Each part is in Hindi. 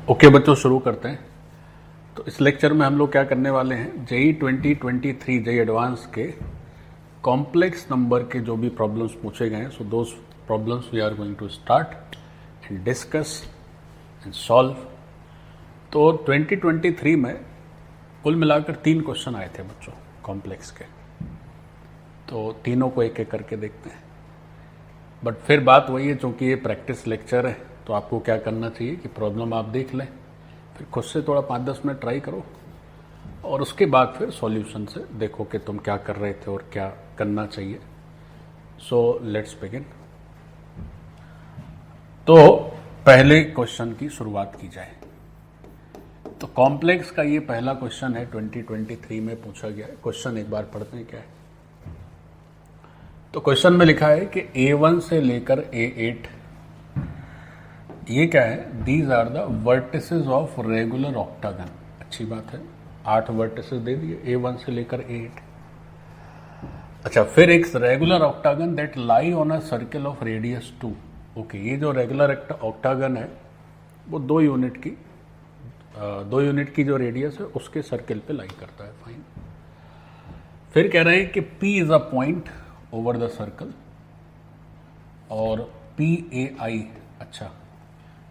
ओके बच्चों, शुरू करते हैं। तो इस लेक्चर में हम लोग क्या करने वाले हैं, जेई 2023 जेई एडवांस के कॉम्प्लेक्स नंबर के जो भी प्रॉब्लम्स पूछे गए हैं, so those problems we are going to start and discuss and solve. तो 2023 में कुल मिलाकर 3 क्वेश्चन आए थे बच्चों कॉम्प्लेक्स के, तो तीनों को एक एक करके देखते हैं। बट फिर बात वही है, चूंकि ये प्रैक्टिस लेक्चर है तो आपको क्या करना चाहिए कि प्रॉब्लम आप देख लें, फिर खुद से थोड़ा 5-10 मिनट ट्राई करो और उसके बाद फिर सॉल्यूशन से देखो कि तुम क्या कर रहे थे और क्या करना चाहिए। So let's begin. तो पहले क्वेश्चन की शुरुआत की जाए। तो कॉम्प्लेक्स का ये पहला क्वेश्चन है, 2023 में पूछा गया है। क्वेश्चन एक बार पढ़ते हैं क्या है। तो क्वेश्चन में लिखा है कि A1 से लेकर A8 ये क्या है, these are the vertices of regular octagon. अच्छी बात है, 8 वर्टिसेस दे दिए A1 से लेकर A8। अच्छा, फिर एक regular octagon that lie on a circle of radius 2। Okay, ये जो रेगुलर ऑक्टागन है वो 2 यूनिट की जो रेडियस है उसके सर्कल पे लाई करता है। फाइन। फिर कह रहे हैं कि P is a point over the circle और PAI, अच्छा,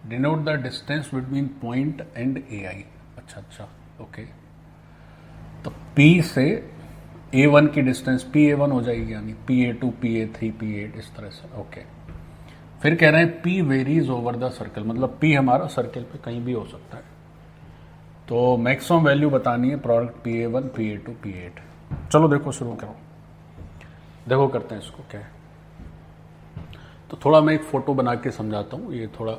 denote the distance between point and AI। अच्छा, ओके। तो P से A1 की डिस्टेंस PA1 हो जाएगी, यानी PA2, PA3, PA8 इस तरह से। ओके। फिर कह रहे हैं P varies over the circle, मतलब P हमारा सर्कल पे कहीं भी हो सकता है। तो मैक्सिमम वैल्यू बतानी है प्रोडक्ट PA1, PA2, PA8। चलो देखो, शुरू करो, देखो करते हैं इसको क्या है। तो थोड़ा मैं एक फोटो बना के समझाता हूँ। ये थोड़ा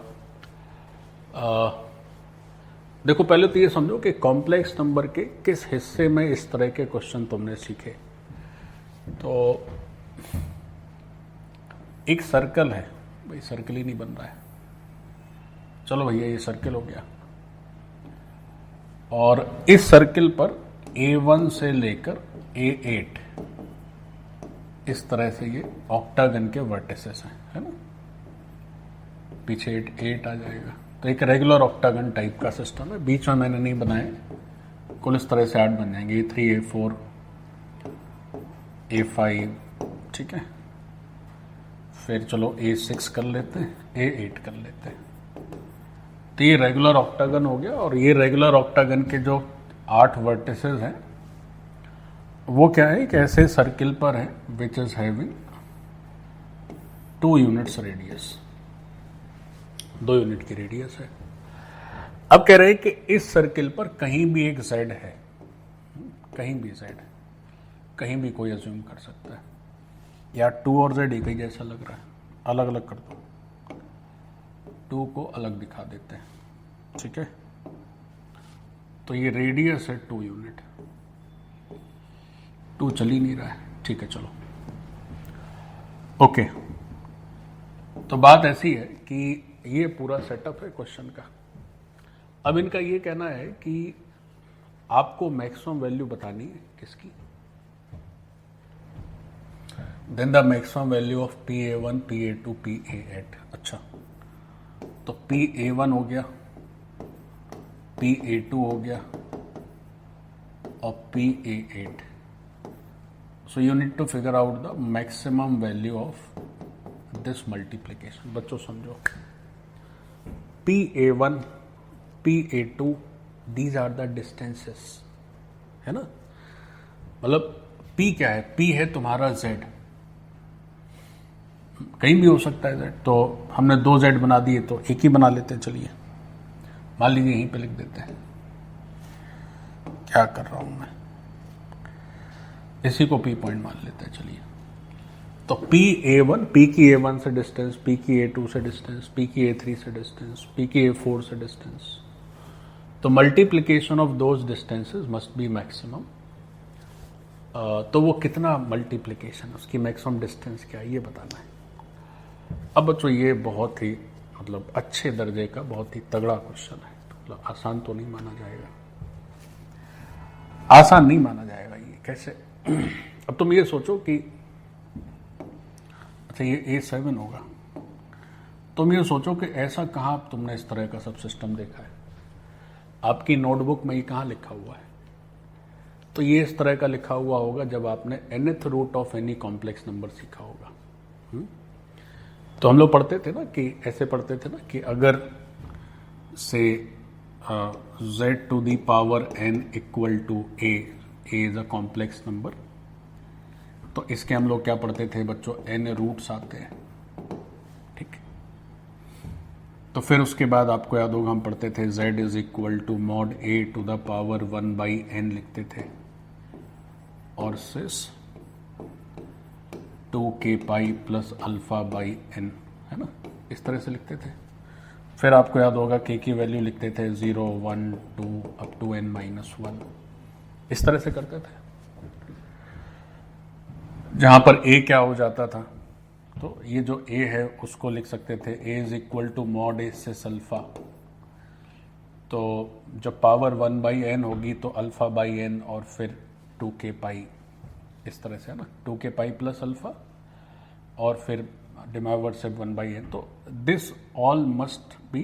देखो, पहले तो ये समझो कि कॉम्प्लेक्स नंबर के किस हिस्से में इस तरह के क्वेश्चन तुमने सीखे। तो एक सर्कल है, भाई सर्कल ही नहीं बन रहा है। चलो भैया, ये सर्कल हो गया और इस सर्कल पर A1 से लेकर A8 इस तरह से ये ऑक्टागन के वर्टिसेस हैं, है ना। पीछे 8 आ जाएगा। तो एक रेगुलर ऑक्टागन टाइप का सिस्टम है, बीच में मैंने नहीं बनाए, कुल इस तरह से 8 बन जाएंगे, A3, A4, A5, ठीक है। फिर चलो A6 कर लेते हैं, A8 कर लेते हैं। तो ये रेगुलर ऑक्टागन हो गया और ये रेगुलर ऑक्टागन के जो 8 वर्टिसेस हैं वो क्या है, एक ऐसे सर्किल पर है which is having 2 units radius, 2 unit की रेडियस है। अब कह रहे हैं कि इस सर्किल पर कहीं भी एक Z है, कहीं भी Z, कहीं भी कोई अज्यूम कर सकता है। या 2 और Z एक ही जैसा लग रहा है, अलग अलग कर दो, 2 को अलग दिखा देते हैं, ठीक है। तो ये रेडियस है 2 यूनिट, 2 चल ही नहीं रहा है, ठीक है। चलो ओके। तो बात ऐसी है कि ये पूरा सेटअप है क्वेश्चन का। अब इनका ये कहना है कि आपको मैक्सिमम वैल्यू बतानी है किसकी, then the maximum value of PA1, PA2, PA8। अच्छा, तो PA1 हो गया, PA2 हो गया और PA8। So you need to figure out the maximum value of this multiplication। बच्चों समझो, PA1, PA2, these are the distances, है ना। मतलब P क्या है, P है तुम्हारा Z, कहीं भी हो सकता है Z। तो हमने 2 Z बना दिए, तो एक ही बना लेते हैं। चलिए मान लीजिए यहीं पे लिख देते हैं। क्या कर रहा हूं मैं, इसी को P पॉइंट मान लेते हैं। चलिए, तो PA1, P की A1 से डिस्टेंस, P की A2 से डिस्टेंस, P की A3 से डिस्टेंस, P की A4 से डिस्टेंस। तो multiplication of those distances must be maximum. तो वो कितना मल्टीप्लीकेशन, उसकी मैक्सिमम डिस्टेंस क्या है, ये बताना है। अब बच्चों ये बहुत ही मतलब अच्छे दर्जे का बहुत ही तगड़ा क्वेश्चन है, मतलब आसान तो नहीं माना जाएगा, आसान नहीं माना जाएगा। ये कैसे, अब तुम ये सोचो कि अच्छा ये A7 होगा, तुम ये सोचो कि ऐसा कहाँ तुमने इस तरह का सब सिस्टम देखा है, आपकी नोटबुक में ये कहाँ लिखा हुआ है? तो ये इस तरह का लिखा हुआ होगा जब आपने nth root of any complex number सीखा होगा। तो हम लोग पढ़ते थे ना कि ऐसे पढ़ते थे ना कि अगर से z to the power n equal to a is a complex number, तो इसके हम लोग क्या पढ़ते थे बच्चों, n रूट्स आते हैं, ठीक। तो फिर उसके बाद आपको याद होगा हम पढ़ते थे z is equal to mod a to the power 1/n लिखते थे, और cis 2k pi plus alpha by n, है ना, इस तरह से लिखते थे। फिर आपको याद होगा k की वैल्यू लिखते थे 0, 1, 2 अप टू n-1, इस तरह से करते थे। जहां पर a क्या हो जाता था, तो ये जो a है उसको लिख सकते थे a is equal to mod a से अल्फा, तो जब पावर 1/n होगी तो अल्फा बाई n और फिर 2k पाई, इस तरह से, है ना, 2k पाई प्लस अल्फा और फिर डिमावर से 1/n। तो this all must be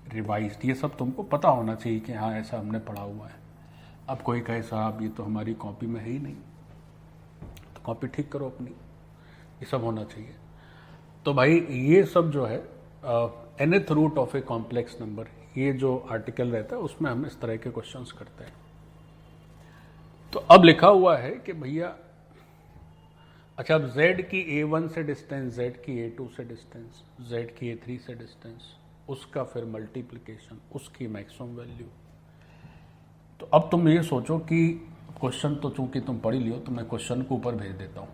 revised, ये सब तुमको पता होना चाहिए कि हाँ ऐसा हमने पढ़ा हुआ है। अब कोई कहे साहब ये तो हमारी कॉपी में है ही नहीं, तो कॉपी ठीक करो अपनी, ये सब होना चाहिए। तो भाई ये सब जो है nth root of a complex number, ये जो आर्टिकल रहता है उसमें हम इस तरह के क्वेश्चंस करते हैं। तो अब लिखा हुआ है कि भैया अच्छा, अब z की a1 से डिस्टेंस, z की a2 से डिस्टेंस, z की a3 से डिस्टेंस, उसका फिर मल्टीप्लिकेशन, उसकी मैक्सिमम वैल्यू। तो अब तुम ये सोचो कि क्वेश्चन तो चूंकि तुम पढ़ ही लियो, तो मैं क्वेश्चन को ऊपर भेज देता हूं।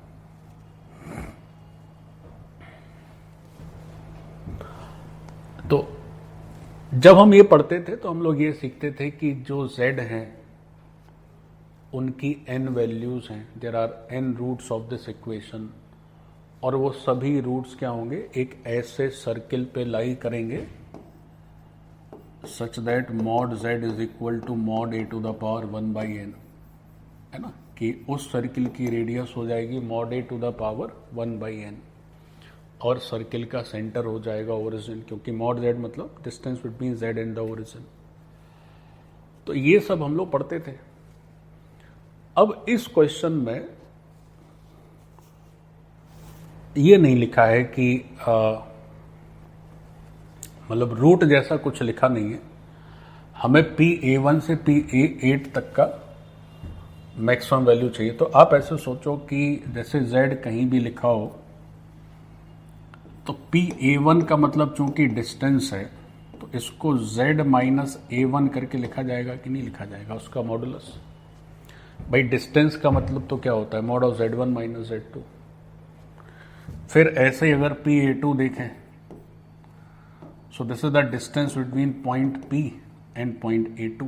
तो जब हम ये पढ़ते थे तो हम लोग ये सीखते थे कि जो z हैं उनकी n वैल्यूज हैं, there are n roots of this equation, और वो सभी रूट्स क्या होंगे, एक ऐसे सर्किल पे लाई करेंगे such that mod z is equal to mod a to the power 1/n, है ना, कि उस सर्किल की रेडियस हो जाएगी mod a to the power 1/n, और सर्किल का सेंटर हो जाएगा ओरिजिन, क्योंकि मॉड z मतलब distance between z and the origin. तो ये सब हम लोग पढ़ते थे। अब इस क्वेश्चन में ये नहीं लिखा है कि मतलब रूट जैसा कुछ लिखा नहीं है, हमें PA1 से PA8 तक का मैक्सिमम वैल्यू चाहिए। तो आप ऐसे सोचो कि जैसे z कहीं भी लिखा हो तो PA1 का मतलब चूंकि डिस्टेंस है तो इसको z माइनस A1 करके लिखा जाएगा कि नहीं लिखा जाएगा, उसका मॉडुलस। भाई डिस्टेंस का मतलब तो क्या होता है, mod of z1 minus z2। फिर ऐसे ही अगर PA2 देखें, सो this is the distance between point P and point A2,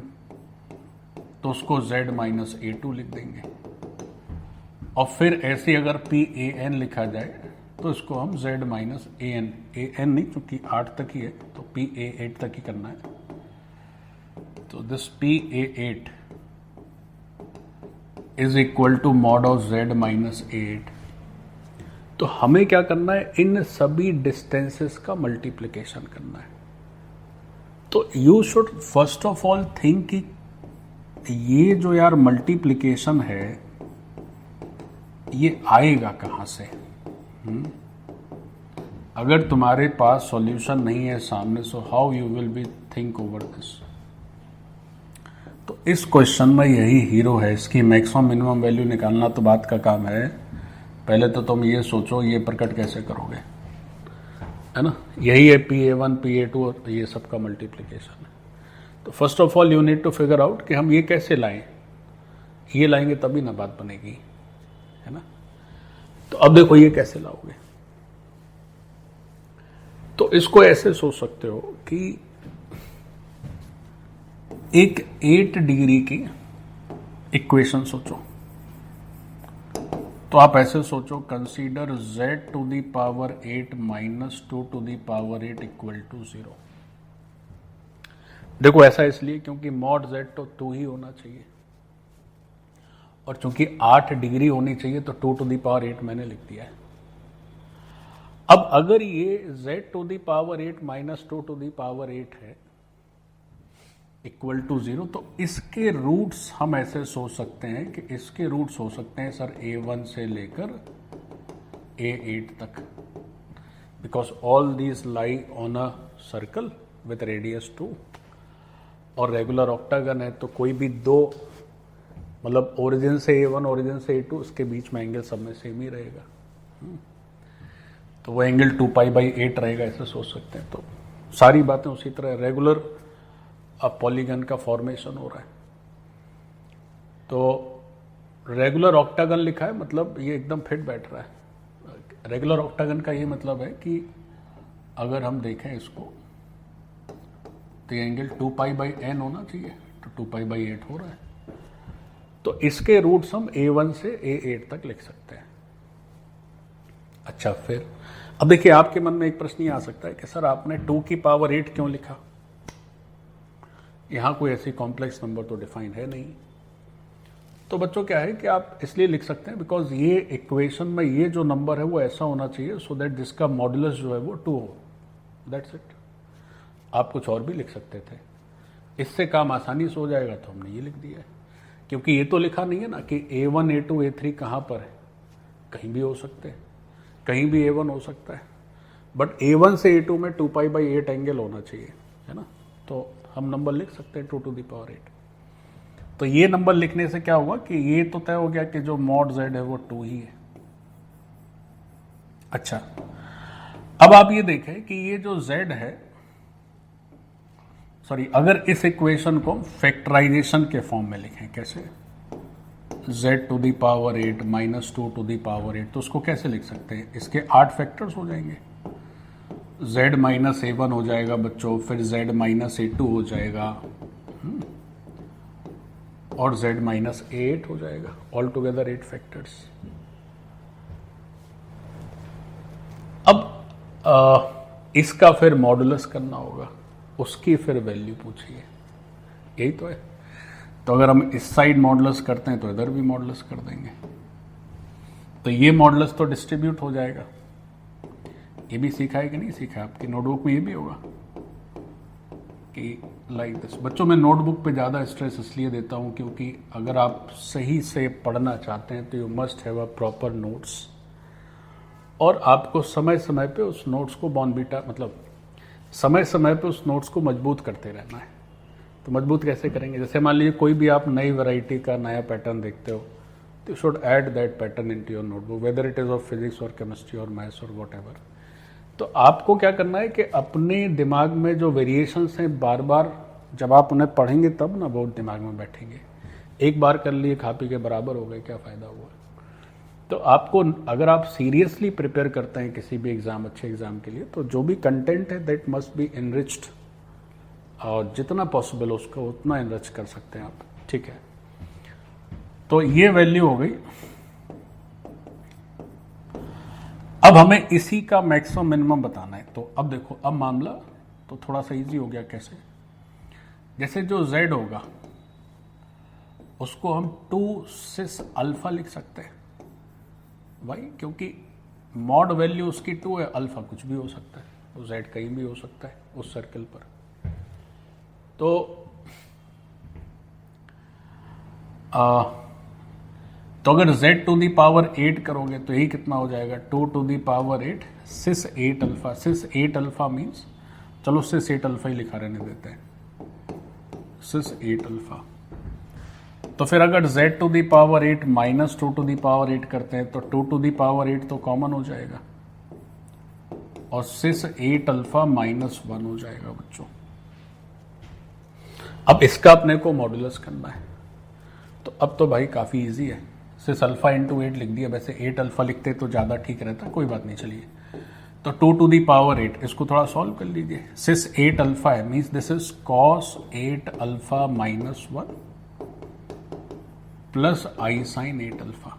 तो उसको z माइनस A2 लिख देंगे। और फिर ऐसे अगर PAN लिखा जाए तो इसको हम z माइनस AN नहीं, चूंकि 8 तक ही है तो PA8 तक ही करना है, तो this PA8 is equal to mod of z minus A8। तो हमें क्या करना है, इन सभी डिस्टेंसेस का मल्टीप्लिकेशन करना है। तो you should first of all think कि ये जो यार मल्टीप्लिकेशन है ये आएगा कहां से। अगर तुम्हारे पास सॉल्यूशन नहीं है सामने, so how you will be think over this. तो इस क्वेश्चन में यही हीरो है, इसकी मैक्सिमम मिनिमम वैल्यू निकालना तो बात का काम है। पहले तो तुम ये सोचो ये प्रकट कैसे करोगे, है ना, यही है PA1 PA2 और ये सब का मल्टीप्लिकेशन है। तो first of all you need to figure out कि हम ये कैसे लाएं, ये लाएंगे तभी ना बात बनेगी, है ना। तो अब देखो ये कैसे लाओगे, तो इसको ऐसे सोच सकते हो कि एक 8 डिग्री की इक्वेशन सोचो। तो आप ऐसे सोचो, consider z to the power 8 minus 2 to the power 8 equal to 0। देखो ऐसा इसलिए क्योंकि मॉड z तो 2 ही होना चाहिए, और चूंकि 8 डिग्री होनी चाहिए तो 2 टू दी पावर 8 मैंने लिख दिया है। अब अगर ये z to the power 8 minus 2 to the power 8 है इक्वल टू 0, तो इसके रूट्स हम ऐसे सोच सकते हैं कि इसके रूट्स हो सकते हैं सर a1 से लेकर a8 तक, because all these lie on a circle with radius 2 और रेगुलर ऑक्टागन है, तो कोई भी दो मतलब ओरिजिन से a1 ओरिजिन से a2 उसके बीच में एंगल सब में सेम ही रहेगा, तो वो एंगल 2π/8 रहेगा, ऐसे सोच सकते हैं। तो सारी बातें उसी तरह, रेगुलर अब पॉलीगन का फॉर्मेशन हो रहा है, तो रेगुलर ऑक्टागन लिखा है मतलब ये एकदम फिट बैठ रहा है। रेगुलर ऑक्टागन का ये मतलब है कि अगर हम देखें इसको तो ये एंगल 2π/n होना चाहिए, तो 2π/8 हो रहा है, तो इसके रूट्स हम a1 से a8 तक लिख सकते हैं। अच्छा, फिर अब देखिए आपके मन में एक प्रश्न ये आ सकता है कि सर आपने 2 की पावर 8 क्यों लिखा, यहां कोई ऐसी कॉम्प्लेक्स नंबर तो डिफाइन है नहीं। तो बच्चों क्या है कि आप इसलिए लिख सकते हैं बिकॉज ये इक्वेशन में ये जो नंबर है वो ऐसा होना चाहिए सो दैट जिसका मॉडुलस जो है वो 2 हो, दैट्स इट। आप कुछ और भी लिख सकते थे, इससे काम आसानी से हो जाएगा, तो हमने ये लिख दिया है, क्योंकि ये तो लिखा नहीं है ना कि a1 a2 a3 कहाँ पर है, कहीं भी हो सकते हैं, कहीं भी a1 हो सकता है, बट a1 से a2 में 2π/8 एंगल होना चाहिए, है ना। तो हम नंबर लिख सकते हैं 2 टू द पावर 8। तो ये नंबर लिखने से क्या हुआ कि ये तो तय हो गया कि जो मॉड z है वो 2 ही है। अच्छा, अब आप ये देखें कि ये जो z है, सॉरी, अगर इस इक्वेशन को फैक्टराइजेशन के फॉर्म में लिखें, कैसे, z to the power 8 minus 2 to the power 8, तो उसको कैसे लिख सकते हैं, इसके 8 फैक्टर्स हो जाएंगे, z माइनस a1 हो जाएगा बच्चों, फिर z माइनस a2 हो जाएगा और z माइनस a8 हो जाएगा, ऑल टुगेदर 8 फैक्टर्स। अब इसका फिर मॉडुलस करना होगा, उसकी फिर वैल्यू पूछिए, यही तो है। तो अगर हम इस साइड मॉडुलस करते हैं तो इधर भी मॉडुलस कर देंगे, तो ये मॉडुलस तो डिस्ट्रीब्यूट हो जाएगा। ये भी सीखा है कि नहीं सीखा, आपकी नोटबुक में ये भी होगा कि लाइक दिस। बच्चों में नोटबुक पे ज़्यादा स्ट्रेस इसलिए देता हूँ क्योंकि अगर आप सही से पढ़ना चाहते हैं तो you must have a proper notes, और आपको समय समय पे उस नोट्स को बॉर्नवीटा मतलब समय समय पे उस नोट्स को मजबूत करते रहना है। तो मजबूत कैसे करेंगे, जैसे मान लीजिए कोई भी आप नई वैरायटी का नया पैटर्न देखते हो तो you should add that pattern into your notebook, whether it is of physics और केमिस्ट्री और मैथ्स और वॉट एवर। तो आपको क्या करना है कि अपने दिमाग में जो वेरिएशंस हैं बार बार जब आप उन्हें पढ़ेंगे तब ना बहुत दिमाग में बैठेंगे। एक बार कर लिए खा पी के बराबर हो गए, क्या फ़ायदा हुआ। तो आपको अगर आप सीरियसली प्रिपेयर करते हैं किसी भी एग्ज़ाम, अच्छे एग्ज़ाम के लिए, तो जो भी कंटेंट है दैट मस्ट बी इनरिच्ड, और जितना पॉसिबल उसको उतना इनरिच कर सकते हैं आप, ठीक है। तो ये वैल्यू हो गई। अब हमें इसी का मैक्सिमम मिनिमम बताना है। तो अब देखो, अब मामला तो थोड़ा सा इजी हो गया। कैसे, जैसे जो z होगा उसको हम 2 cis अल्फा लिख सकते हैं, भाई, क्योंकि मॉड वैल्यू उसकी 2 है, अल्फा कुछ भी हो सकता है, वो z कहीं भी हो सकता है उस सर्कल पर। तो अगर z टू दी पावर 8 करोगे तो यही कितना हो जाएगा, 2 to the power 8 cis 8 alpha. cis 8 alpha means, चलो cis 8 अल्फा ही लिखा रहने देते हैं, cis 8 अल्फा। तो फिर अगर z to the power 8 minus 2 to the power 8 करते हैं तो 2 टू दी पावर 8 तो कॉमन हो जाएगा और cis 8 अल्फा माइनस 1 हो जाएगा बच्चों। अब इसका अपने को मॉडुलस करना है, तो अब तो भाई काफ़ी इजी है, cis अल्फा इंटू 8 लिख दिया। वैसे 8 अल्फा लिखते तो ज़्यादा ठीक रहता, कोई बात नहीं, चलिए। तो 2 टू दी पावर 8, इसको थोड़ा सॉल्व कर लीजिए। cis 8 अल्फा है means this is cos 8 alpha minus 1 plus i sine 8 alpha.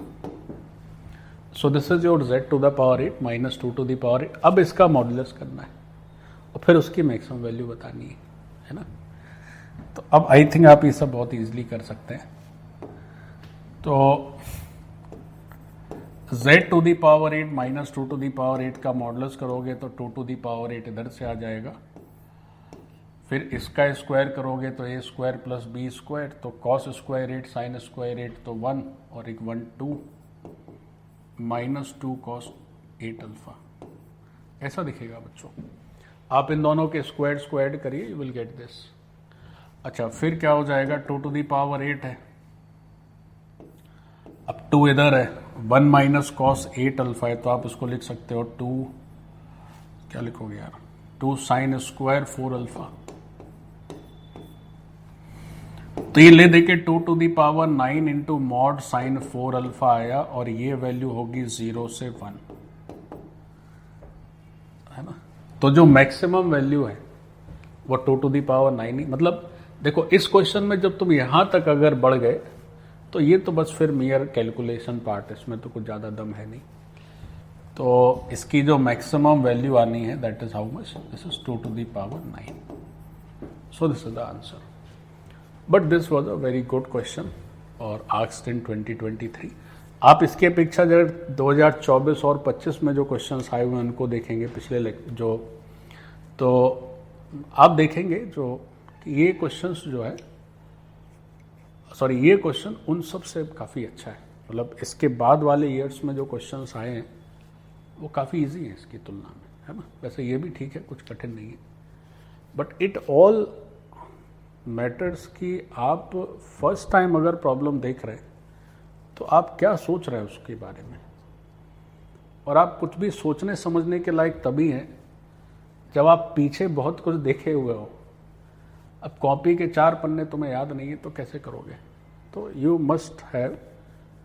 So this is your z to the power 8 minus 2 to the power 8। अब इसका मॉडुलस करना है और फिर उसकी मैक्सिमम वैल्यू बतानी है ना। तो अब आई थिंक आप ये सब बहुत इजीली कर सकते हैं। तो z to the power 8 minus 2 to the power 8 का मॉडुलस करोगे तो 2 टू दी पावर 8 इधर से आ जाएगा। फिर इसका स्क्वायर करोगे तो a square plus b square, तो कॉस स्क्वायर 8 साइन स्क्वायर 8 तो 1 और एक 1 2 माइनस 2 कॉस 8 अल्फा, ऐसा दिखेगा बच्चों। आप इन दोनों के स्क्वायर करिए, यू विल गेट दिस। अच्छा, फिर क्या हो जाएगा, 2 टू दी पावर 8 है, अब 2 इधर है, 1 माइनस कॉस 8 अल्फा है, तो आप इसको लिख सकते हो 2, क्या लिखोगे यार, 2 साइन स्क्वायर 4 अल्फा। तो ये ले देके 2 to the power 9 into mod sine 4 alpha आया, और ये वैल्यू होगी 0 से 1, है ना। तो जो मैक्सिमम वैल्यू है वो 2 टू दी पावर 9 ही, मतलब देखो इस क्वेश्चन में जब तुम यहां तक अगर बढ़ गए तो ये तो बस फिर मियर कैलकुलेशन पार्ट, इसमें तो कुछ ज़्यादा दम है नहीं। तो इसकी जो मैक्सिमम वैल्यू आनी है that is how much, this is 2 to the power 9। So this is the answer, but this was a very good question और आस्क्ड इन 2023। आप इसकी अपेक्षा जब 2024 और 25 में जो क्वेश्चंस आए हुए हैं उनको देखेंगे पिछले जो, तो आप देखेंगे जो ये क्वेश्चंस जो है, सॉरी ये क्वेश्चन उन सब से काफ़ी अच्छा है, मतलब इसके बाद वाले ईयर्स में जो क्वेश्चंस आए हैं वो काफ़ी इजी हैं इसकी तुलना में, है ना। वैसे ये भी ठीक है, कुछ कठिन नहीं है, बट इट ऑल मैटर्स कि आप फर्स्ट टाइम अगर प्रॉब्लम देख रहे हैं तो आप क्या सोच रहे हैं उसके बारे में, और आप कुछ भी सोचने समझने के लायक तभी हैं जब आप पीछे बहुत कुछ देखे हुए हो। अब कॉपी के 4 पन्ने तुम्हें याद नहीं है तो कैसे करोगे, तो you must have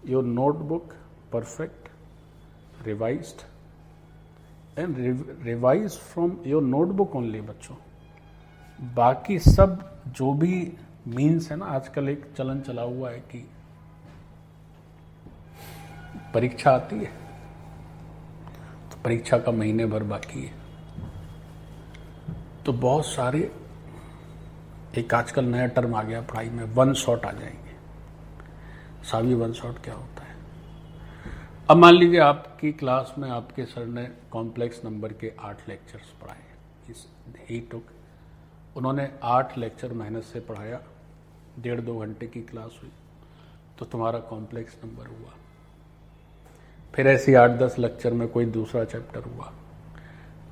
your notebook perfect, revised, and revise from your notebook only बच्चों। बाकी सब जो भी मीन्स है ना, आजकल एक चलन चला हुआ है कि परीक्षा आती है तो परीक्षा का महीने भर बाकी है, तो बहुत सारे, एक आजकल नया टर्म आ गया पढ़ाई में, वन शॉट आ जाएंगे। सावी वन शॉट क्या होता है, अब मान लीजिए आपकी क्लास में आपके सर ने कॉम्प्लेक्स नंबर के 8 लेक्चर्स पढ़ाए, उन्होंने 8 लेक्चर मेहनत से पढ़ाया, 1.5-2 घंटे की क्लास हुई, तो तुम्हारा कॉम्प्लेक्स नंबर हुआ। फिर ऐसे 8-10 लेक्चर में कोई दूसरा चैप्टर हुआ,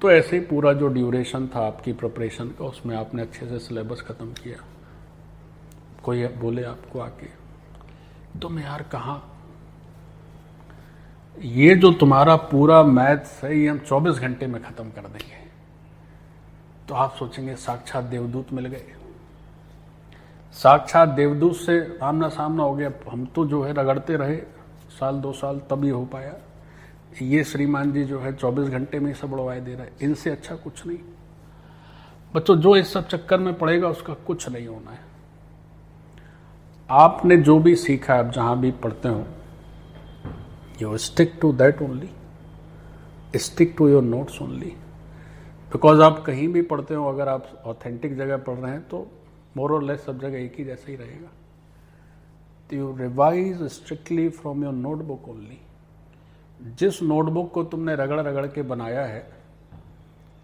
तो ऐसे ही पूरा जो ड्यूरेशन था आपकी प्रिपरेशन का, उसमें आपने अच्छे से सिलेबस ख़त्म किया। कोई बोले आपको आके, तुम यार कहाँ, ये जो तुम्हारा पूरा मैथ्स है ये हम 24 घंटे में ख़त्म कर देंगे, तो आप सोचेंगे साक्षात देवदूत मिल गए, साक्षात देवदूत से आमना सामना हो गया। हम तो जो है रगड़ते रहे 1-2 साल, तब ये हो पाया। ये श्रीमान जी जो है 24 घंटे में सब उड़वाए दे रहे हैं, इनसे अच्छा कुछ नहीं। बच्चों जो इस सब चक्कर में पड़ेगा उसका कुछ नहीं होना है। आपने जो भी सीखा, आप जहां भी पढ़ते हो, you stick to that only, stick to your notes only, because आप कहीं भी पढ़ते हो, अगर आप ऑथेंटिक जगह पढ़ रहे हैं तो मोर और लेस सब जगह एक ही जैसा ही रहेगा। तो you revise strictly from your notebook only. जिस नोटबुक को तुमने रगड़ रगड़ के बनाया है,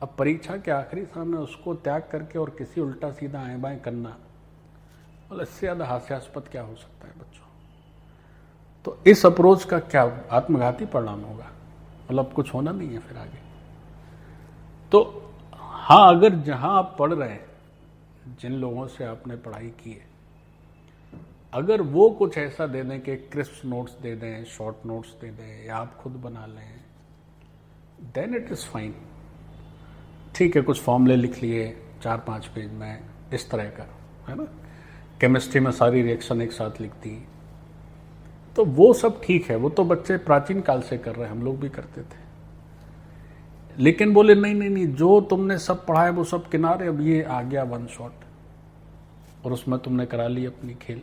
अब परीक्षा के आखिरी समय उसको त्याग करके और किसी उल्टा सीधा आए बाएं करना, मतलब इससे ज़्यादा हास्यास्पद क्या हो सकता है बच्चों। तो इस अप्रोच का क्या आत्मघाती परिणाम होगा, मतलब कुछ होना नहीं है फिर आगे। तो हाँ, अगर जहाँ आप पढ़ रहे हैं, जिन लोगों से आपने पढ़ाई की है, अगर वो कुछ ऐसा दे दें कि क्रिस्प नोट्स दे दें, शॉर्ट नोट्स दे दें, या आप खुद बना लें, देन इट इज़ फाइन। ठीक है, कुछ फॉर्मूले लिख लिए 4-5 पेज में, इस तरह का, है ना। केमिस्ट्री में सारी रिएक्शन एक साथ लिख दी, तो वो सब ठीक है, वो तो बच्चे प्राचीन काल से कर रहे हैं, हम लोग भी करते थे। लेकिन बोले नहीं नहीं नहीं, जो तुमने सब पढ़ा है वो सब किनारे, अब ये आ गया वन शॉट और उसमें तुमने करा ली अपनी खेल,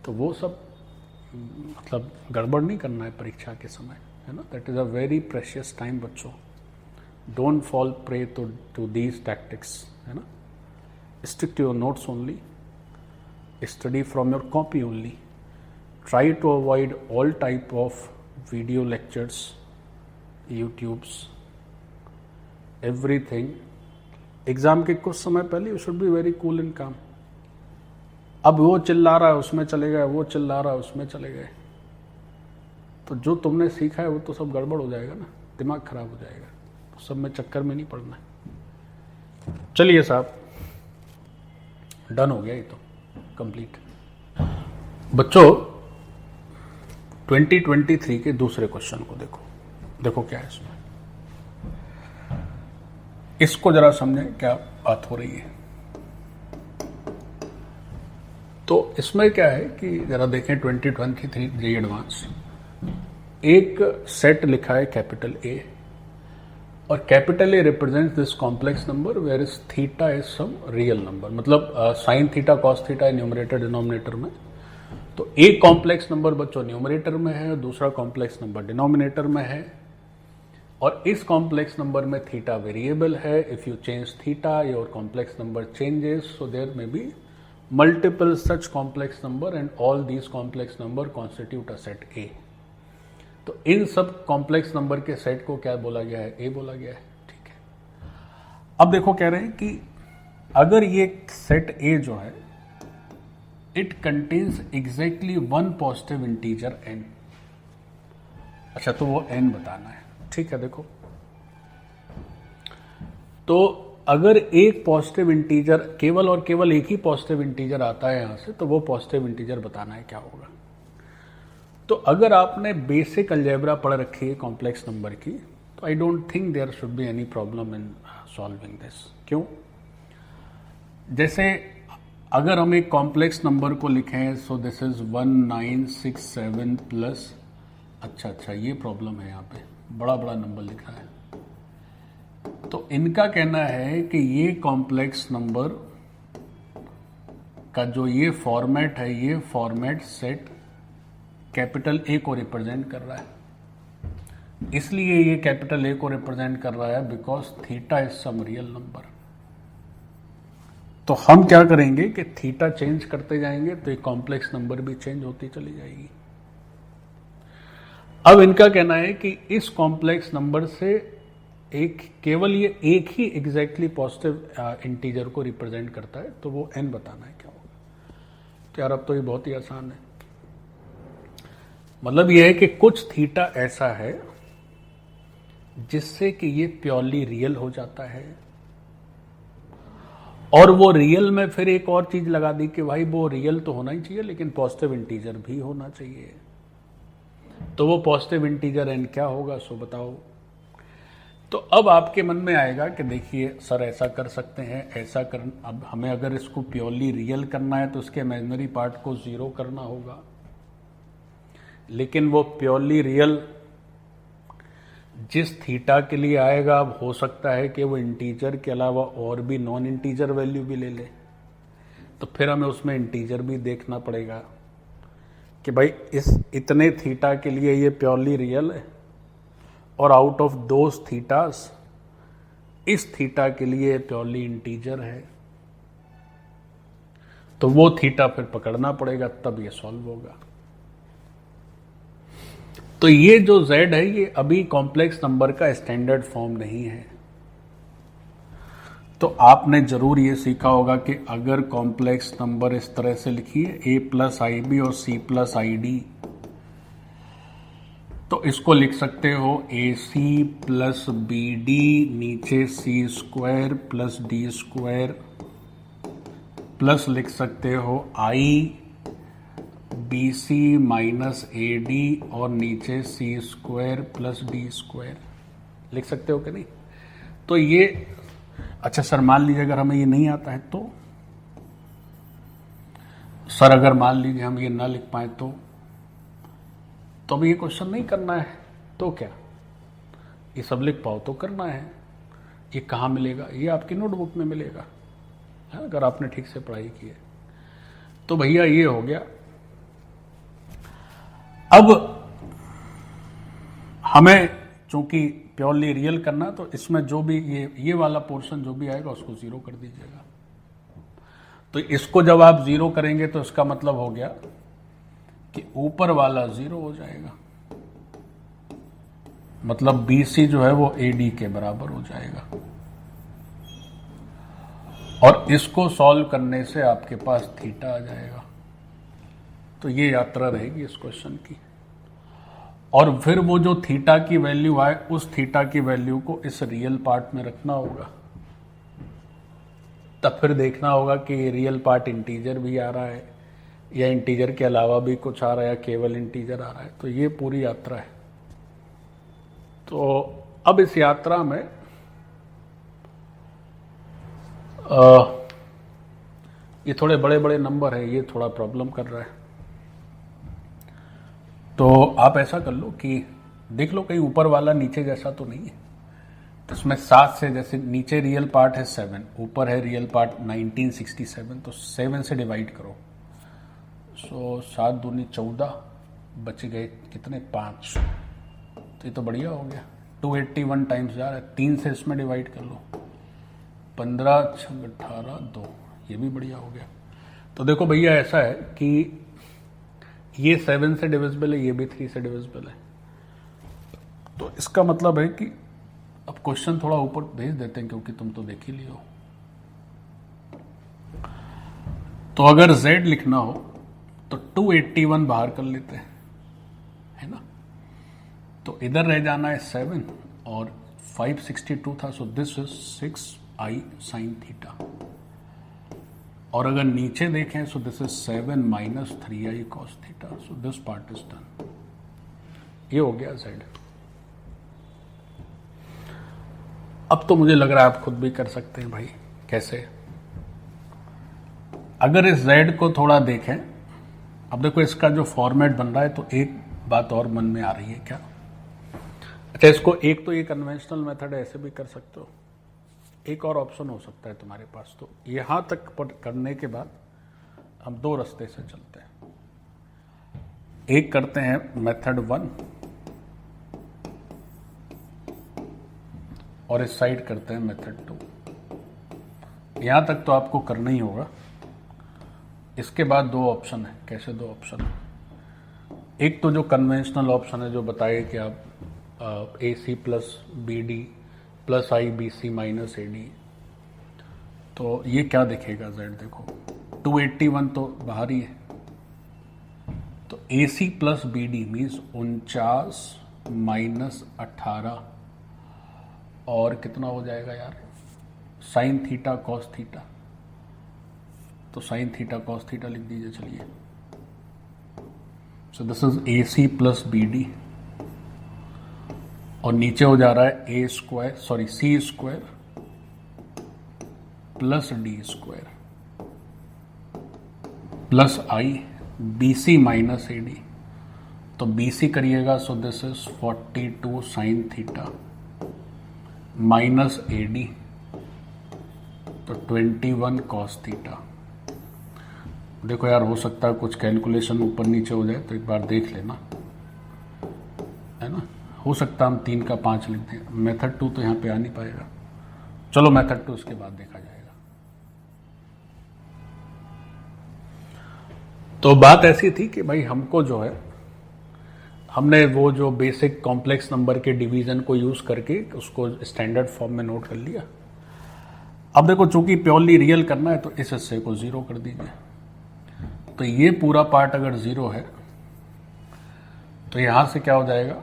तो वो सब मतलब गड़बड़ नहीं करना है परीक्षा के समय, है ना। That is a very precious time बच्चों। Don't fall prey to these tactics, है ना। Stick to your notes only, study from your copy only, try to avoid all type of video lectures, YouTubes, everything. Exam के कुछ समय पहले you should be very cool in calm. अब वो चिल्ला रहा है उसमें चले गए, वो चिल्ला रहा है उसमें चले गए, तो जो तुमने सीखा है वो तो सब गड़बड़ हो जाएगा ना, दिमाग खराब हो जाएगा। तो सब में चक्कर में नहीं पड़ना है। चलिए साहब, डन हो गया ये तो, कंप्लीट। बच्चों 2023 के दूसरे क्वेश्चन को देखो, देखो क्या है इसमें, इसको जरा समझें क्या बात हो रही है। तो इसमें क्या है कि जरा देखें 2023 जी एडवांस, एक सेट लिखा है कैपिटल ए, और capital A represents this complex number where is theta is some real number, मतलब साइन थीटा कॉस थीटा है न्यूमरेटर डिनोमिनेटर में। तो एक कॉम्प्लेक्स नंबर बच्चों न्यूमरेटर में है, दूसरा कॉम्प्लेक्स नंबर डिनोमिनेटर में है, और इस कॉम्प्लेक्स नंबर में थीटा वेरिएबल है। If you change theta your complex number changes, so there may be multiple such complex number and all these complex number constitute a set A. तो इन सब कॉम्प्लेक्स नंबर के सेट को क्या बोला गया है, ए बोला गया है। ठीक है, अब देखो कह रहे हैं कि अगर ये सेट ए जो है it contains exactly one positive integer n. अच्छा, तो वो एन बताना है। ठीक है, देखो तो अगर एक पॉजिटिव इंटीजर, केवल और केवल एक ही पॉजिटिव इंटीजर आता है यहां से, तो वो पॉजिटिव इंटीजर बताना है क्या होगा। तो अगर आपने बेसिक अलजेब्रा पढ़ रखी है कॉम्प्लेक्स नंबर की, तो I don't think there should be any problem in solving this. क्यों? जैसे अगर हम एक कॉम्प्लेक्स नंबर को लिखें, सो दिस इज 1967 प्लस, अच्छा ये प्रॉब्लम है, यहाँ पे बड़ा बड़ा नंबर लिखा है। तो इनका कहना है कि ये कॉम्प्लेक्स नंबर का जो ये फॉर्मेट है, ये फॉर्मेट सेट कैपिटल ए को रिप्रेजेंट कर रहा है। इसलिए ये कैपिटल ए को रिप्रेजेंट कर रहा है because theta is some real number. तो हम क्या करेंगे कि थीटा चेंज करते जाएंगे तो ये कॉम्प्लेक्स नंबर भी चेंज होती चली जाएगी। अब इनका कहना है कि इस कॉम्प्लेक्स नंबर से केवल ये एक ही एग्जैक्टली पॉजिटिव इंटीजर को रिप्रेजेंट करता है, तो वो एन बताना है क्या होगा। तो यार अब तो ये बहुत ही आसान है। मतलब ये है कि कुछ थीटा ऐसा है जिससे कि ये प्योरली रियल हो जाता है, और वो रियल में फिर एक और चीज लगा दी कि भाई वो रियल तो होना ही चाहिए लेकिन पॉजिटिव इंटीजर भी होना चाहिए। तो वो पॉजिटिव इंटीजर एन क्या होगा, सो बताओ। तो अब आपके मन में आएगा कि देखिए सर ऐसा कर सकते हैं, ऐसा कर, अब हमें अगर इसको प्योरली रियल करना है तो इसके इमेजिनरी पार्ट को जीरो करना होगा, लेकिन वो प्योरली रियल जिस थीटा के लिए आएगा, अब हो सकता है कि वो इंटीजर के अलावा और भी नॉन इंटीजर वैल्यू भी ले ले, तो फिर हमें उसमें इंटीजर भी देखना पड़ेगा कि भाई इस इतने थीटा के लिए ये प्योरली रियल है, और आउट ऑफ दोज थीटास इस थीटा के लिए प्योरली इंटीजर है, तो वो थीटा फिर पकड़ना पड़ेगा, तब ये सॉल्व होगा। तो ये जो z है ये अभी कॉम्प्लेक्स नंबर का स्टैंडर्ड फॉर्म नहीं है। तो आपने जरूर ये सीखा होगा कि अगर कॉम्प्लेक्स नंबर इस तरह से लिखिए a प्लस आई बी और c प्लस आई डी, तो इसको लिख सकते हो A C plus B D, नीचे C square plus D square, plus लिख सकते हो I B C minus A D, और नीचे C square plus D square. लिख सकते हो कि नहीं? तो ये अच्छा सर मान लीजिए अगर हमें ये नहीं आता है तो, सर अगर मान लीजिए हम ये ना लिख पाए तो अब ये क्वेश्चन नहीं करना है तो क्या, ये सब लिख पाओ तो करना है। ये कहाँ मिलेगा? ये आपकी नोटबुक में मिलेगा, है अगर आपने ठीक से पढ़ाई की है तो। भैया ये हो गया। अब हमें चूंकि प्योरली रियल करना, तो इसमें जो भी ये वाला पोर्शन जो भी आएगा उसको जीरो कर दीजिएगा। तो इसको जब आप जीरो करेंगे तो इसका मतलब हो गया कि ऊपर वाला जीरो हो जाएगा। मतलब BC जो है वो AD के बराबर हो जाएगा। और इसको सॉल्व करने से आपके पास थीटा आ जाएगा। तो ये यात्रा रहेगी इस क्वेश्चन की। और फिर वो जो थीटा की वैल्यू आए उस थीटा की वैल्यू को इस रियल पार्ट में रखना होगा। तब फिर देखना होगा कि रियल पार्ट इंटीजर भी आ रहा है या इंटीजर के अलावा भी कुछ आ रहा है या केवल इंटीजर आ रहा है। तो ये पूरी यात्रा है। तो अब इस यात्रा में ये थोड़े बड़े बड़े नंबर है, ये थोड़ा प्रॉब्लम कर रहा है। तो आप ऐसा कर लो कि देख लो कहीं ऊपर वाला नीचे जैसा तो नहीं है। तो इसमें 7 से, जैसे नीचे रियल पार्ट है 7, ऊपर है रियल पार्ट 1967, तो 7 से डिवाइड करो। सो 7 दूनी 14, बच गए कितने 5। तो ये तो बढ़िया हो गया। 281 टाइम्स जा रहा है, 3 से इसमें डिवाइड कर लो, 15 6 18 2, ये भी बढ़िया हो गया। तो देखो भैया ऐसा है कि ये 7 से डिविजिबल है, ये भी 3 से डिविजिबल है। तो इसका मतलब है कि अब क्वेश्चन थोड़ा ऊपर भेज देते हैं क्योंकि तुम तो देख ही लियो। तो अगर z लिखना हो तो 281 बाहर कर लेते हैं, है ना। तो इधर रह जाना है 7 और 562 था। सो this is 6i sin theta. और अगर नीचे देखें सो this is 7 minus 3i cos theta. So this part is done. ये हो गया z। अब तो मुझे लग रहा है आप खुद भी कर सकते हैं भाई। कैसे? अगर इस z को थोड़ा देखें, अब देखो इसका जो फॉर्मेट बन रहा है, तो एक बात और मन में आ रही है क्या। अच्छा, इसको एक तो ये कन्वेंशनल मेथड है, ऐसे भी कर सकते हो। एक और ऑप्शन हो सकता है तुम्हारे पास। तो यहां तक करने के बाद हम 2 रास्ते से चलते हैं। एक करते हैं मेथड 1 और इस साइड करते हैं मेथड 2। यहां तक तो आपको करना ही होगा। इसके बाद 2 ऑप्शन है। कैसे 2 ऑप्शन? एक तो जो कन्वेंशनल ऑप्शन है जो बताए कि आप AC plus BD plus IBC minus AD। तो ये क्या दिखेगा z, देखो 281 तो बाहर ही है। तो AC plus BD means 49 minus 18 और कितना हो जाएगा यार, साइन थीटा कॉस थीटा। तो साइन थीटा कॉस थीटा लिख दीजिए। चलिए, सो this is AC plus BD और नीचे हो जा रहा है C square plus D square plus IBC minus AD। तो BC करिएगा, सो this is 42 sine theta minus AD, तो 21 कॉस थीटा। देखो यार, हो सकता है कुछ कैलकुलेशन ऊपर नीचे हो जाए, तो एक बार देख लेना, है ना। हो सकता है हम 3 का 5 लिख दें। मेथड 2 तो यहाँ पे आ नहीं पाएगा। चलो मेथड 2 उसके बाद देखा जाएगा। तो बात ऐसी थी कि भाई हमको जो है, हमने वो जो बेसिक कॉम्प्लेक्स नंबर के डिवीजन को यूज करके उसको स्टैंडर्ड फॉर्म में नोट कर लिया। अब देखो, चूंकि प्योरली रियल करना है तो इस हिस्से को 0 कर दीजिए। तो ये पूरा पार्ट अगर 0 है तो यहां से क्या हो जाएगा,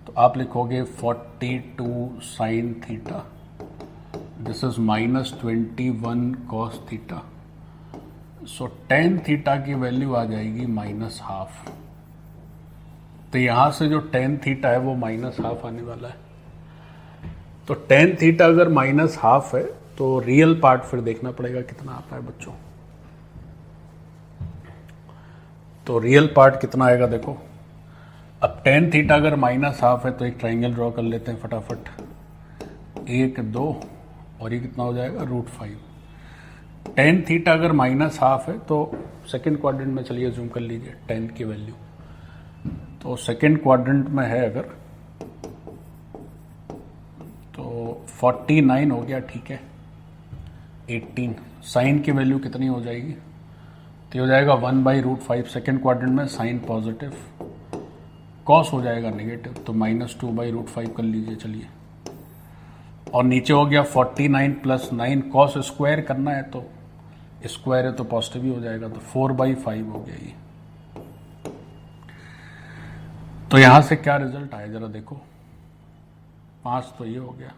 तो आप लिखोगे 42 sine theta, this is minus 21 cos theta. So tan theta की वैल्यू आ जाएगी माइनस हाफ। तो यहां से जो टेन थीटा है वो माइनस हाफ आने वाला है। तो टेन थीटा अगर माइनस हाफ है तो रियल पार्ट फिर देखना पड़ेगा कितना आता है बच्चों। तो रियल पार्ट कितना आएगा देखो। अब टेन थीटा अगर माइनस हाफ है तो एक ट्राइंगल ड्रॉ कर लेते हैं फटाफट। 1 2 और ये कितना हो जाएगा √5। टेन थीटा अगर माइनस हाफ है तो सेकेंड क्वाड्रेंट में, चलिए जूम कर लीजिए टेन की वैल्यू। तो सेकेंड क्वाड्रेंट में है अगर, तो 49 हो गया, ठीक है। 18 साइन की वैल्यू कितनी हो जाएगी, तो हो जाएगा 1/√5। सेकेंड क्वाड्रेंट में साइन पॉजिटिव, कॉस हो जाएगा नेगेटिव, तो -2/√5 कर लीजिए। चलिए, और नीचे हो गया 49 + 9 कॉस स्क्वायर करना है, तो स्क्वायर है तो पॉजिटिव ही हो जाएगा, तो 4/5 हो गया ये। तो यहां से क्या रिजल्ट आया जरा देखो, 5 तो ये हो गया।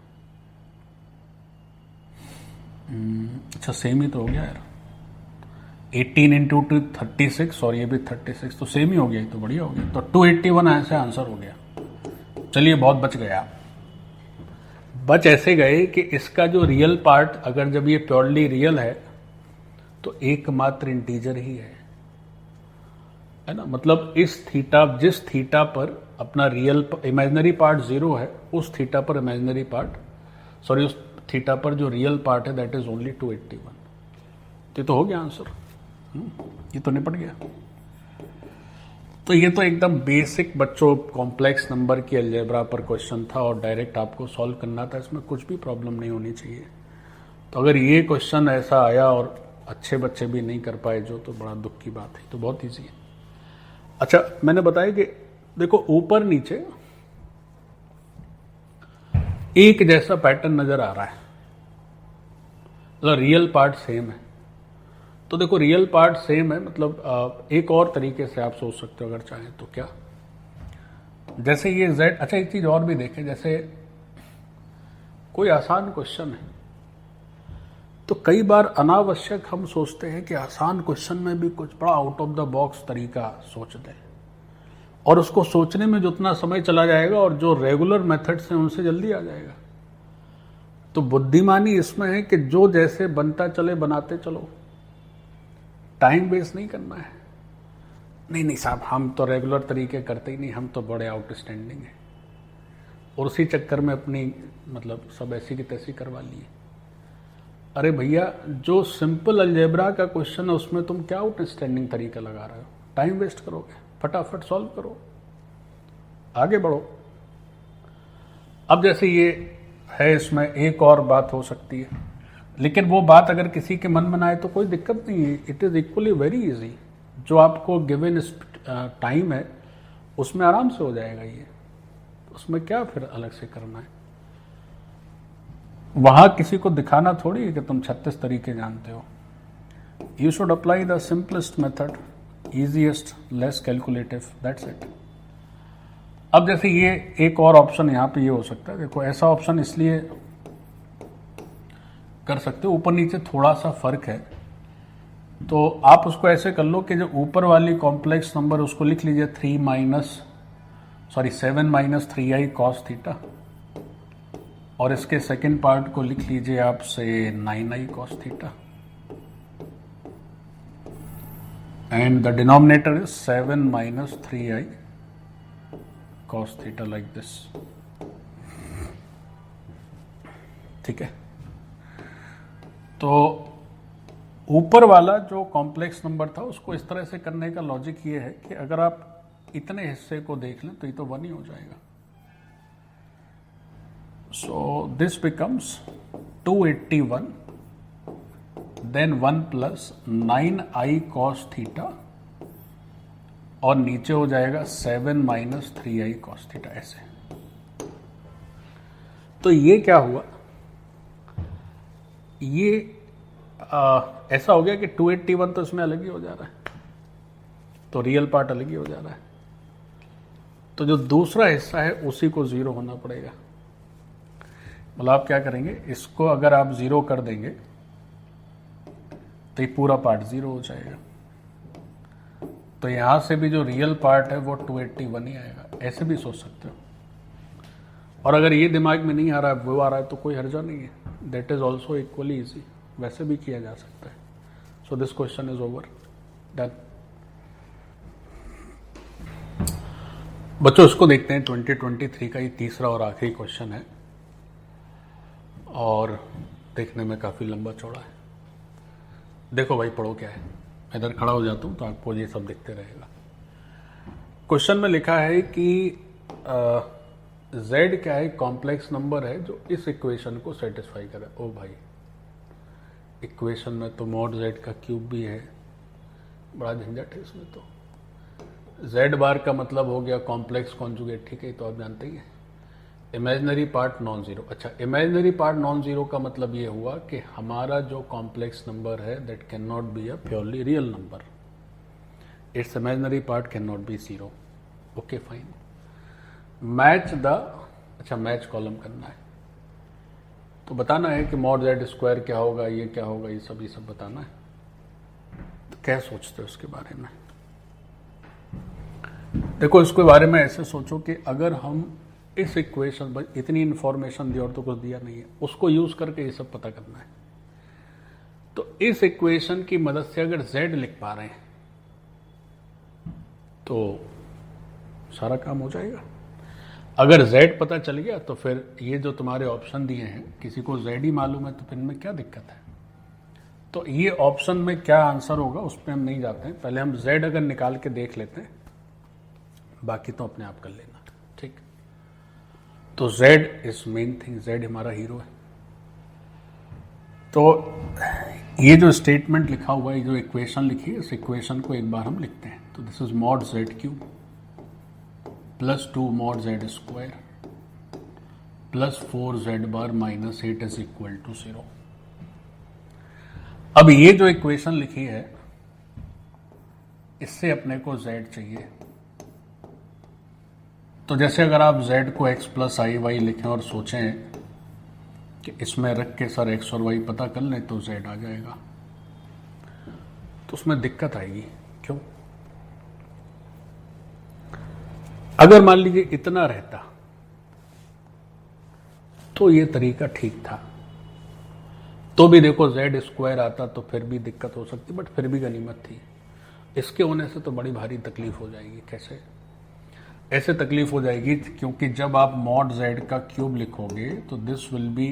अच्छा, सेम ही तो हो गया यार, 18 × 2 36 और ये भी 36, तो सेम ही हो गया, तो बढ़िया हो गया। तो 281 ऐसे आंसर हो गया। चलिए, बहुत बच गया। बच ऐसे गए कि इसका जो रियल पार्ट, अगर जब ये प्योरली रियल है तो एकमात्र इंटीजर ही है ना। मतलब इस थीटा, जिस थीटा पर अपना रियल इमेजिनरी पार्ट 0 है, उस थीटा पर इमेजिनरी पार्ट, सॉरी उस थीटा पर जो रियल पार्ट है दैट इज ओनली 281। तो हो गया आंसर, ये तो निपट गया। तो ये तो एकदम बेसिक बच्चों कॉम्प्लेक्स नंबर की अलजेब्रा पर क्वेश्चन था और डायरेक्ट आपको सॉल्व करना था, इसमें कुछ भी प्रॉब्लम नहीं होनी चाहिए। तो अगर ये क्वेश्चन ऐसा आया और अच्छे बच्चे भी नहीं कर पाए जो, तो बड़ा दुख की बात है। तो बहुत ईजी है। अच्छा, मैंने बताया कि देखो ऊपर नीचे एक जैसा पैटर्न नजर आ रहा है, मतलब रियल पार्ट सेम है। तो देखो रियल पार्ट सेम है, मतलब एक और तरीके से आप सोच सकते हो अगर चाहें तो। क्या, जैसे ये z, अच्छा एक चीज और भी देखें, जैसे कोई आसान क्वेश्चन है तो कई बार अनावश्यक हम सोचते हैं कि आसान क्वेश्चन में भी कुछ बड़ा आउट ऑफ द बॉक्स तरीका सोचते हैं, और उसको सोचने में जितना समय चला जाएगा और जो रेगुलर मेथड्स हैं उनसे जल्दी आ जाएगा। तो बुद्धिमानी इसमें है कि जो जैसे बनता चले बनाते चलो, टाइम वेस्ट नहीं करना है। नहीं साहब, हम तो रेगुलर तरीके करते ही नहीं, हम तो बड़े आउटस्टैंडिंग हैं, और उसी चक्कर में अपनी मतलब सब ऐसी की तैसी करवा लिए। अरे भैया, जो सिंपल अलजेब्रा का क्वेश्चन है उसमें तुम क्या आउटस्टैंडिंग तरीका लगा रहे हो? टाइम वेस्ट करोगे, फटाफट सॉल्व करो, आगे बढ़ो। अब जैसे ये है, इसमें एक और बात हो सकती है, लेकिन वो बात अगर किसी के मन में आए तो कोई दिक्कत नहीं है। It is equally very easy. जो आपको गिवन टाइम है उसमें आराम से हो जाएगा ये, उसमें क्या फिर अलग से करना है। वहां किसी को दिखाना थोड़ी है कि तुम 36 तरीके जानते हो। You should apply the simplest method, easiest, less calculative, that's it. अब जैसे ये एक और ऑप्शन यहां पे ये हो सकता है, देखो ऐसा ऑप्शन इसलिए कर सकते हो, ऊपर नीचे थोड़ा सा फर्क है, तो आप उसको ऐसे कर लो कि जो ऊपर वाली कॉम्प्लेक्स नंबर उसको लिख लीजिए 7 - 3i cos थीटा, और इसके सेकंड पार्ट को लिख लीजिए आप से 9i cos theta, and the denominator is 7 - 3i cos theta, like this. ठीक है, तो ऊपर वाला जो कॉम्प्लेक्स नंबर था उसको इस तरह से करने का लॉजिक ये है कि अगर आप इतने हिस्से को देख लें तो ये तो 1 ही हो जाएगा। So this becomes 281, then 1 + 9i cos theta, और नीचे हो जाएगा 7 - 3i cos थीटा, ऐसे। तो ये क्या हुआ, ये ऐसा हो गया कि 281 तो इसमें अलग ही हो जा रहा है, तो रियल पार्ट अलग ही हो जा रहा है। तो जो दूसरा हिस्सा है उसी को 0 होना पड़ेगा। मतलब आप क्या करेंगे, इसको अगर आप 0 कर देंगे तो ये पूरा पार्ट 0 हो जाएगा। तो यहां से भी जो रियल पार्ट है वो 281 ही आएगा, ऐसे भी सोच सकते हो। और अगर ये दिमाग में नहीं आ रहा है, वो आ रहा है, तो कोई हर्जा नहीं है, that is also equally easy, वैसे भी किया जा सकता है। So this question is over, done. बच्चों इसको देखते हैं, 2023 का ये तीसरा और आखिरी क्वेश्चन है, और देखने में काफी लंबा चौड़ा है। देखो भाई, पढ़ो क्या है। इधर खड़ा हो जाता हूं तो आपको ये सब दिखते रहेगा। क्वेश्चन में लिखा है कि z क्या है, कॉम्प्लेक्स नंबर है जो इस इक्वेशन को सेटिस्फाई करे। ओ भाई, इक्वेशन में तो mod z का क्यूब भी है, बड़ा झंझट है इसमें तो। जेड बार का मतलब हो गया कॉम्प्लेक्स कॉन्जुगेट, ठीक है, तो आप जानते ही हैं। Imaginary part non zero. अच्छा, इमेजिनरी पार्ट नॉन जीरो का मतलब ये हुआ कि हमारा जो कॉम्प्लेक्स नंबर है that can not be a purely real number, it's imaginary part can not be zero. Okay fine. Match the, अच्छा मैच कॉलम करना है तो बताना है कि मॉड जेड स्क्वायर क्या होगा, ये क्या होगा, ये सब बताना है। तो क्या सोचते हो उसके बारे में? देखो इसके बारे में ऐसे सोचो कि अगर हम इस इक्वेशन, इतनी इंफॉर्मेशन दी और तो कुछ दिया नहीं है, उसको यूज करके ये सब पता करना है। तो इस इक्वेशन की मदद से अगर z लिख पा रहे हैं तो सारा काम हो जाएगा। अगर z पता चल गया तो फिर ये जो तुम्हारे ऑप्शन दिए हैं, किसी को z ही मालूम है तो फिर इनमें क्या दिक्कत है? तो ये ऑप्शन में क्या आंसर होगा उस पर हम नहीं जाते हैं, पहले हम z अगर निकाल के देख लेते हैं, बाकी तो अपने आप कर लेना, ठीक। तो z is main thing, z हमारा हीरो है। तो ये जो स्टेटमेंट लिखा हुआ है, जो इक्वेशन लिखी है, इस इक्वेशन को एक बार हम लिखते हैं। तो this is mod z cube plus 2 mod z square plus 4z bar minus 8 is equal to 0। अब ये जो इक्वेशन लिखी है, इससे अपने को z चाहिए। तो जैसे अगर आप z को x प्लस आई वाई लिखें और सोचें कि इसमें रख के सर x और y पता कर लें तो z आ जाएगा, तो उसमें दिक्कत आएगी। क्यों? अगर मान लीजिए इतना रहता तो ये तरीका ठीक था, तो भी देखो z स्क्वायर आता तो फिर भी दिक्कत हो सकती, बट फिर भी गनीमत थी। इसके होने से तो बड़ी भारी तकलीफ हो जाएगी। कैसे? ऐसे तकलीफ हो जाएगी क्योंकि जब आप मॉड z का क्यूब लिखोगे तो this will be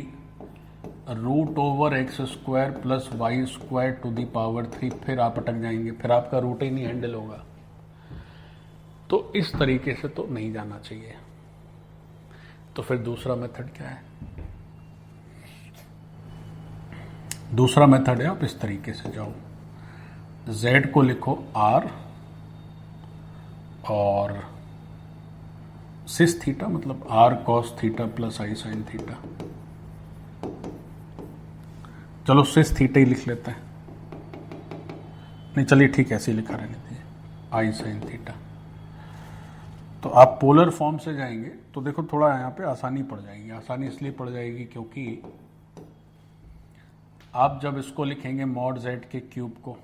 root over x square plus y square to the power 3, फिर आप अटक जाएंगे, फिर आपका रूट ही नहीं हैंडल होगा। तो इस तरीके से तो नहीं जाना चाहिए। तो फिर दूसरा मेथड क्या है? दूसरा मेथड है आप इस तरीके से जाओ, z को लिखो r और सिस थीटा, मतलब r cos theta plus i sin theta. चलो सिस थीटा ही लिख लेते हैं, नहीं चलिए ठीक है, ऐसे ही लिखा रहने दीजिए, i sin थीटा। तो आप पोलर फॉर्म से जाएंगे तो देखो थोड़ा यहाँ पे आसानी पड़ जाएगी। आसानी इसलिए पड़ जाएगी क्योंकि आप जब इसको लिखेंगे मॉड z के क्यूब को,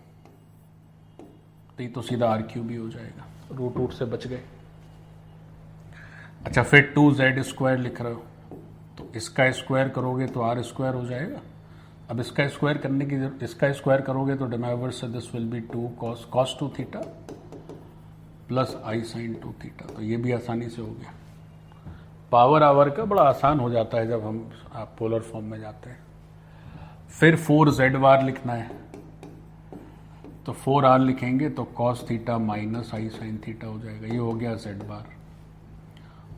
तो ये तो सीधा r क्यूब ही हो जाएगा, रूट रूट से बच गए। अच्छा, फिर 2z स्क्वायर लिख रहे हो तो इसका स्क्वायर करोगे तो r स्क्वायर हो जाएगा। अब इसका स्क्वायर करने की जरूरत, इसका स्क्वायर करोगे तो डिनोमिनेटर से this will B 2 cos 2 theta plus i sin 2 theta. तो ये भी आसानी से हो गया। पावर आवर का बड़ा आसान हो जाता है जब हम पोलर फॉर्म में जाते हैं। फिर 4z बार लिखना है तो 4r लिखेंगे तो cos theta minus i sin theta हो जाएगा, ये हो गया z बार।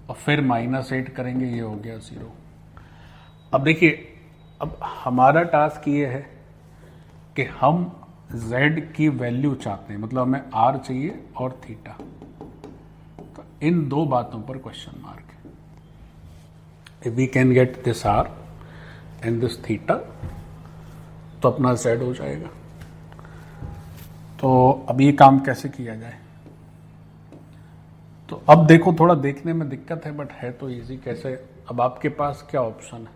और फिर -8 करेंगे, ये हो गया 0। अब देखिए, अब हमारा टास्क ये है कि हम z की वैल्यू चाहते हैं, मतलब हमें r चाहिए और थीटा। तो इन दो बातों पर क्वेश्चन मार्क है। If we can get this r and this theta तो अपना z हो जाएगा। तो अब ये काम कैसे किया जाए? तो अब देखो थोड़ा देखने में दिक्कत है, बट है तो इजी। कैसे? अब आपके पास क्या ऑप्शन है?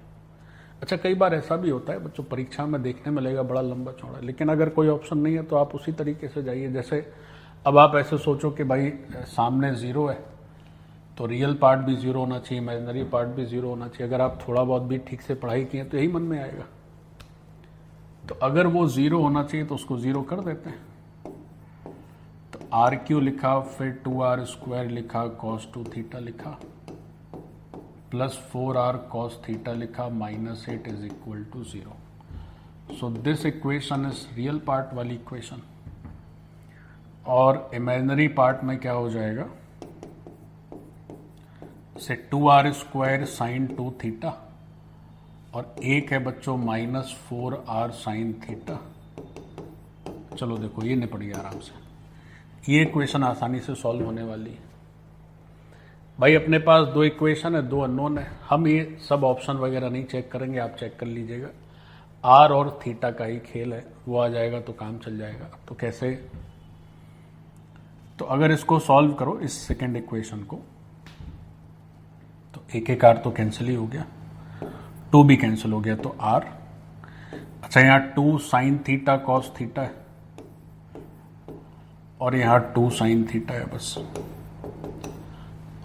अच्छा, कई बार ऐसा भी होता है बच्चों, परीक्षा में देखने में लगेगा बड़ा लंबा चौड़ा, लेकिन अगर कोई ऑप्शन नहीं है तो आप उसी तरीके से जाइए। जैसे अब आप ऐसे सोचो कि भाई सामने 0 है तो रियल पार्ट भी 0 होना चाहिए, इमेजिनरी पार्ट भी 0 होना चाहिए। अगर आप थोड़ा बहुत भी ठीक से पढ़ाई किए तो यही मन में आएगा। तो अगर वो 0 होना चाहिए तो उसको 0 कर देते हैं। तो आर क्यू लिखा, फिर 2r स्क्वायर लिखा, cos 2 थीटा लिखा, प्लस 4r cos थीटा लिखा, -8 is equal to 0। So this equation is real part वाली इक्वेशन। और इमेजिनरी पार्ट में क्या हो जाएगा? से 2r स्क्वायर साइन 2 थीटा, और एक है बच्चों -4r साइन थीटा। चलो देखो ये निपट गया आराम से। ये इक्वेशन आसानी से सॉल्व होने वाली है। भाई अपने पास 2 इक्वेशन है, 2 अननोन है, हम ये सब ऑप्शन वगैरह नहीं चेक करेंगे, आप चेक कर लीजिएगा। आर और थीटा का ही खेल है, वो आ जाएगा तो काम चल जाएगा। तो कैसे, तो अगर इसको सॉल्व करो इस सेकेंड इक्वेशन को, तो एक आर तो कैंसिल ही हो गया, 2 भी कैंसिल हो गया, तो आर। अच्छा यहाँ 2 साइन थीटा कॉस थीटा है और यहाँ 2 साइन थीटा है बस।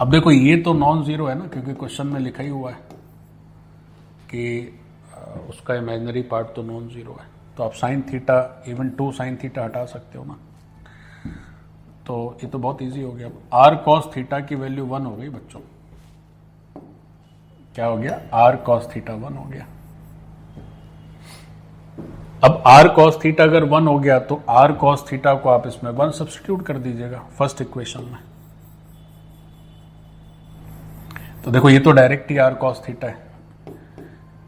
अब देखो ये तो नॉन जीरो है ना, क्योंकि क्वेश्चन में लिखा ही हुआ है कि उसका इमेजिनरी पार्ट तो नॉन जीरो है। तो आप sine theta, even 2 sine theta हटा सकते हो ना, तो ये तो बहुत इजी हो गया। अब आर कॉस थीटा की वैल्यू 1 हो गई बच्चों। क्या हो गया? आर कॉस थीटा 1 हो गया। अब आर कॉस थीटा अगर 1 हो गया तो आर कॉस थीटा को आप इसमें 1 सब्स्टिट्यूट कर दीजिएगा फर्स्ट इक्वेशन में। तो देखो ये तो डायरेक्ट ही आर कॉस थीटा है,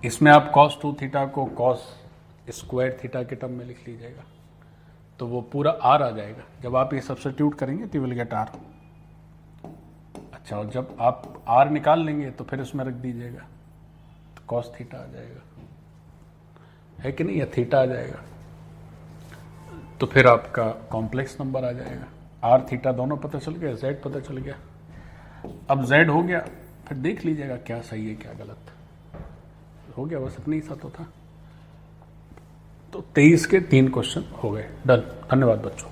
इसमें आप कॉस 2 थीटा को कॉस स्क्वायर थीटा के टर्म में लिख लीजिएगा, तो वो पूरा आर आ जाएगा। जब आप ये सब्स्टिट्यूट करेंगे तो विल गेट आर। अच्छा, और जब आप आर निकाल लेंगे तो फिर इसमें रख दीजिएगा, तो कॉस थीटा आ जाएगा, है कि नहीं, या थीटा आ जाएगा, तो फिर आपका कॉम्प्लेक्स नंबर आ जाएगा। आर थीटा दोनों पता चल गया, जेड पता चल गया। अब जेड हो गया, फिर देख लीजिएगा क्या सही है क्या गलत हो गया, बस इतना ही सा तो था। तो 23 के 3 क्वेश्चन हो गए, डन। धन्यवाद बच्चों।